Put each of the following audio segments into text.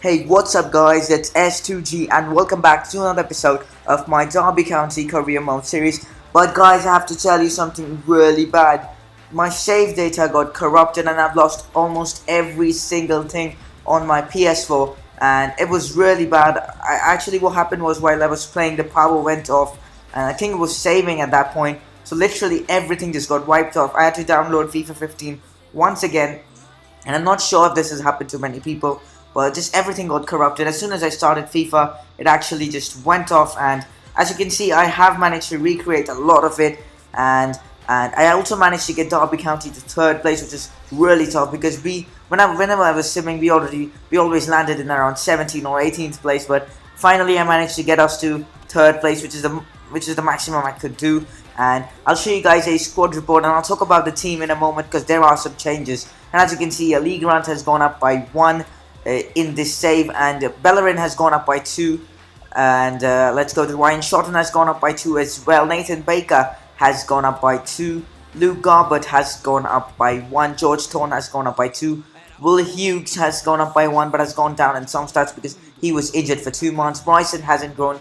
Hey, what's up guys, it's S2G and welcome back to another episode of my Derby County Career Mode series. But guys, I have to tell you something really bad. My save data got corrupted and I've lost almost every single thing on my PS4 and it was really bad. What happened was while I was playing, the power went off and I think it was saving at that point. So literally everything just got wiped off. I had to download FIFA 15 once again, and I'm not sure if this has happened to many people, but just everything got corrupted. As soon as I started FIFA, it actually just went off, and as you can see, I have managed to recreate a lot of it, and I also managed to get Derby County to third place, which is really tough because whenever I was simming, we always landed in around 17th or 18th place, but finally I managed to get us to third place, which is the maximum I could do. And I'll show you guys a squad report and I'll talk about the team in a moment because there are some changes. And as you can see, League Grant has gone up by 1 in this save, and Bellerin has gone up by 2. And let's go to Ryan Shotton has gone up by 2 as well. Nathan Baker has gone up by 2. Luke Garbett has gone up by 1. George Thorne has gone up by 2. Will Hughes has gone up by 1 but has gone down in some stats because he was injured for 2 months. Bryson hasn't grown.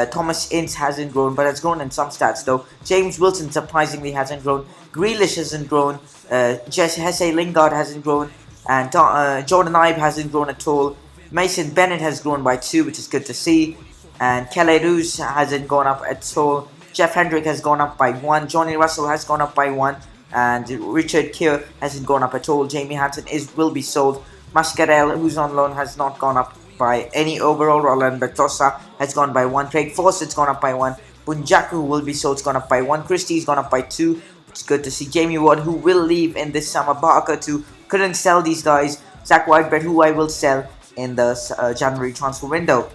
Thomas Ince hasn't grown, but has grown in some stats though. James Wilson surprisingly hasn't grown. Grealish hasn't grown. Jesse Lingard hasn't grown. And Jordan Ibe hasn't grown at all. Mason Bennett has grown by 2, which is good to see. And Kelly Roos hasn't gone up at all. Jeff Hendrick has gone up by 1. Johnny Russell has gone up by 1. And Richard Keir hasn't gone up at all. Jamie Hansen will be sold. Mascarell, who's on loan, has not gone up by any overall. Roland Bertosa has gone by 1. Craig Fawcett's gone up by 1. Bunjaku will be sold, gone up by 1. Christie's gone up by 2. It's good to see. Jamie Ward, who will leave in this summer. Barker, too. Couldn't sell these guys. Zach Whitebread, who I will sell in the January transfer window.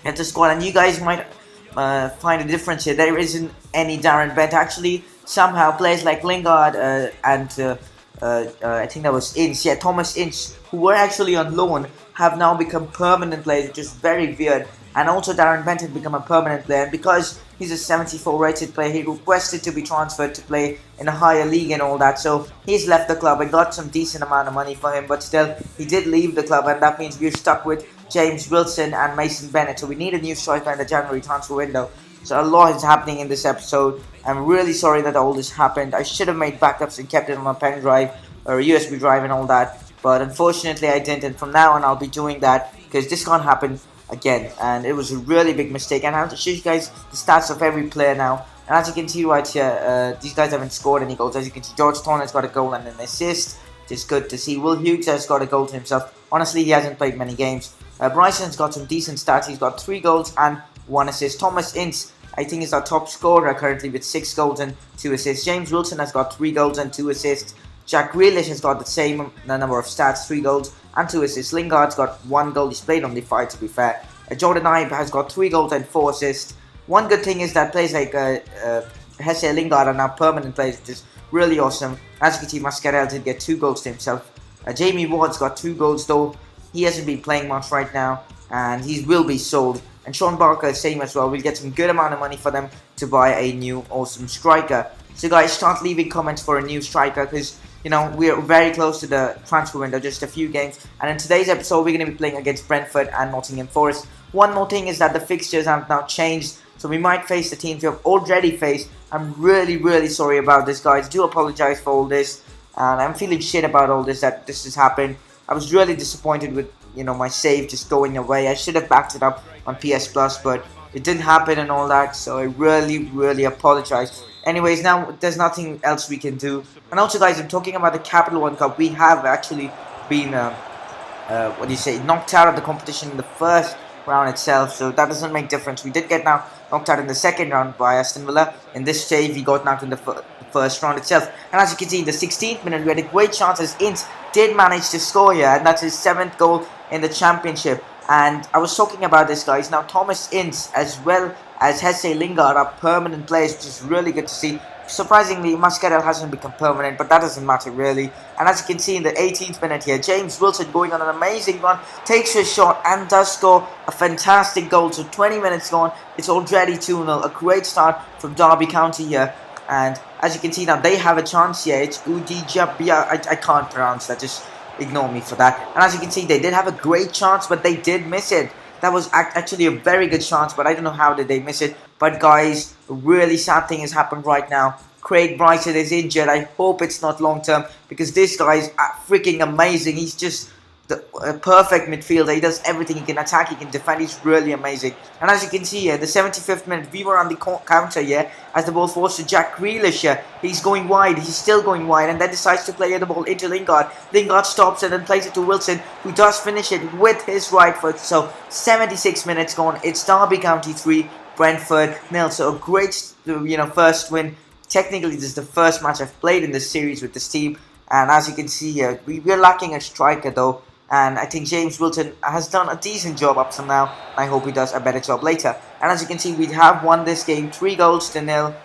That's the squad, and you guys might find a difference here. There isn't any Darren Bent. Actually, somehow players like Lingard and I think that was Ince. Yeah, Thomas Ince, who were actually on loan, have now become permanent players, which is very weird. And also Darren Bent had become a permanent player, and because he's a 74 rated player, he requested to be transferred to play in a higher league and all that. So he's left the club. I got some decent amount of money for him, but still he did leave the club, and that means we're stuck with James Wilson and Mason Bennett. So we need a new striker in the January transfer window. So a lot is happening in this episode. I'm really sorry that all this happened. I should have made backups and kept it on a pen drive or a USB drive and all that, but unfortunately I didn't, and from now on I'll be doing that because this can't happen again, and it was a really big mistake. And I have to show you guys the stats of every player now, and as you can see right here, these guys haven't scored any goals. As you can see, George Thorne has got a goal and an assist, which is good to see. Will Hughes has got a goal to himself. Honestly, he hasn't played many games. Bryson's got some decent stats. He's got 3 goals and 1 assist. Thomas Ince, I think, is our top scorer currently with 6 goals and 2 assists. James Wilson has got 3 goals and 2 assists. Jack Grealish has got the same number of stats, 3 goals and 2 assists. Lingard's got 1 goal. He's played only 5, to be fair. Jordan Ibe has got 3 goals and 4 assists. One good thing is that players like Jesse Lingard are now permanent players, which is really awesome. As you can see, Mascarell did get 2 goals to himself. Jamie Ward's got 2 goals, though he hasn't been playing much right now, and he will be sold. And Sean Barker is same as well. We'll get some good amount of money for them to buy a new awesome striker. So guys, start leaving comments for a new striker because, you know, we're very close to the transfer window, just a few games. And in today's episode, we're going to be playing against Brentford and Nottingham Forest. One more thing is that the fixtures have now changed, so we might face the teams we have already faced. I'm really sorry about this, guys. Do apologize for all this, and I'm feeling shit about all this, that this has happened. I was really disappointed with, you know, my save just going away. I should have backed it up on PS Plus, but it didn't happen and all that, so I really apologize. Anyways, now there's nothing else we can do. And also, guys, I'm talking about the Capital One Cup. We have actually been knocked out of the competition in the first round itself, so that doesn't make difference. We did get now knocked out in the second round by Aston Villa. In this save, we got knocked in the first round itself. And as you can see, in the 16th minute, we had a great chance as Ince did manage to score here, and that's his 7th goal in the championship. And I was talking about this, guys. Now Thomas Ince as well as Jesse Lingard are permanent players, which is really good to see. Surprisingly, Mascarell hasn't become permanent, but that doesn't matter really. And as you can see in the 18th minute here, James Wilson going on an amazing run, takes his shot and does score a fantastic goal. So 20 minutes gone, it's already 2-0. A great start from Derby County here. And as you can see now, they have a chance here. It's Udijabia. I can't pronounce that. ignore me for that. And as you can see, they did have a great chance, but they did miss it. That was actually a very good chance, but I don't know how did they miss it. But guys, a really sad thing has happened right now. Bryson is injured. I hope it's not long term, because this guy is freaking amazing. He's just the perfect midfielder. He does everything. He can attack, he can defend. He's really amazing. And as you can see here, the 75th minute, we were on the counter here as the ball falls to Jack Grealish here. He's going wide. He's still going wide, and then decides to play the ball into Lingard. Lingard stops and then plays it to Wilson, who does finish it with his right foot. So 76 minutes gone. It's Derby County 3, Brentford 0. So a great, first win. Technically, this is the first match I've played in this series with this team. And as you can see here, we're lacking a striker though. And I think James Wilton has done a decent job up to now. I hope he does a better job later. And as you can see, we have won this game 3-0.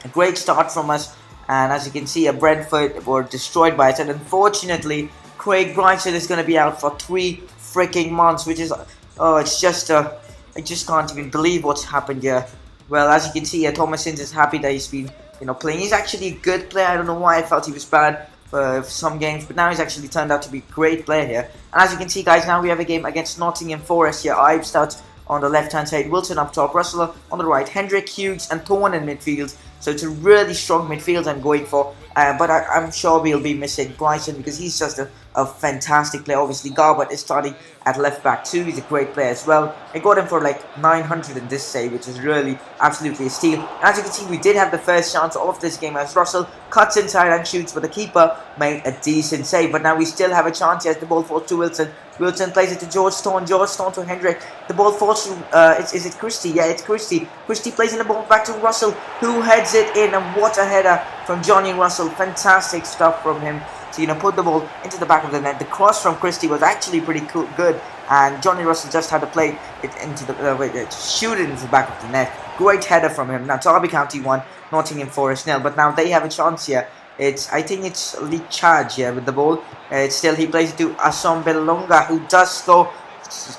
A great start from us. And as you can see, Brentford were destroyed by it. And unfortunately, Bryson is going to be out for 3 freaking months. Which is, it's just, I just can't even believe what's happened here. Well, as you can see, Thomas Ince is happy that he's been, playing. He's actually a good player. I don't know why I felt he was bad for some games, but now he's actually turned out to be a great player here. And as you can see, guys, now we have a game against Nottingham Forest here. Ives starts on the left-hand side, Wilson up top, Russell on the right, Hendrick, Hughes, and Thorne in midfield. So it's a really strong midfield I'm going for. But I'm sure we'll be missing Bryson, because he's just a fantastic player. Obviously, Garbett is starting at left back too. He's a great player as well. I got him for like 900 in this save, which is really absolutely a steal. And as you can see, we did have the first chance of this game as Russell cuts inside and shoots, but the keeper made a decent save. But now we still have a chance as the ball falls to Wilson. Wilson plays it to George Thorne to Hendrick. The ball falls to, is it Christie? Yeah, it's Christie. Christie plays in the ball back to Russell, who heads it in, and what a header from Johnny Russell. Fantastic stuff from him to, put the ball into the back of the net. The cross from Christie was actually pretty good, and Johnny Russell just had to play it into the, shoot it into the back of the net. Great header from him. Now Derby County 1, Nottingham Forest 0, but now they have a chance here. I think it's Lee Charge here with the ball. Still, he plays it to Asom Belonga, who does score.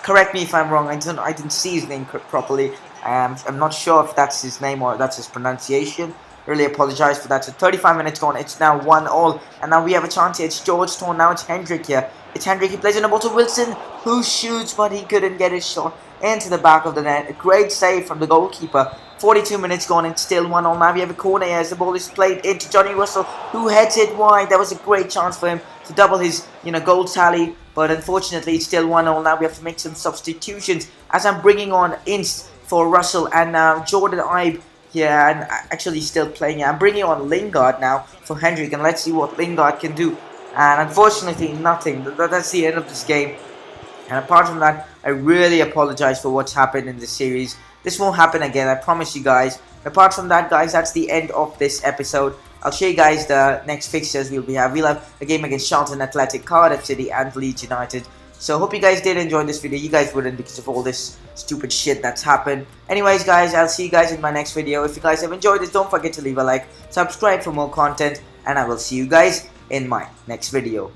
Correct me if I'm wrong. I didn't see his name properly. I'm not sure if that's his name or that's his pronunciation. Really apologize for that. So 35 minutes gone. It's now 1-1, and now we have a chance here. It's George Thorne. Now it's Hendrick here. It's Hendrick. He plays in the ball to Wilson, who shoots, but he couldn't get his shot into the back of the net. A great save from the goalkeeper. 42 minutes gone, and still 1-1. Now we have a corner here as the ball is played into Johnny Russell, who heads it wide. That was a great chance for him to double his, goal tally, but unfortunately it's still 1-0. Now we have to make some substitutions as I'm bringing on Ince for Russell, and now Jordan Ibe here, and actually still playing here. I'm bringing on Lingard now for Hendrick, and let's see what Lingard can do. And unfortunately, nothing. That's the end of this game. And apart from that, I really apologize for what's happened in this series. This won't happen again, I promise you guys. Apart from that, guys, that's the end of this episode. I'll show you guys the next fixtures we'll have. We'll have a game against Charlton Athletic, Cardiff City, and Leeds United. So hope you guys did enjoy this video. You guys wouldn't, because of all this stupid shit that's happened. Anyways, guys, I'll see you guys in my next video. If you guys have enjoyed this, don't forget to leave a like, subscribe for more content, and I will see you guys in my next video.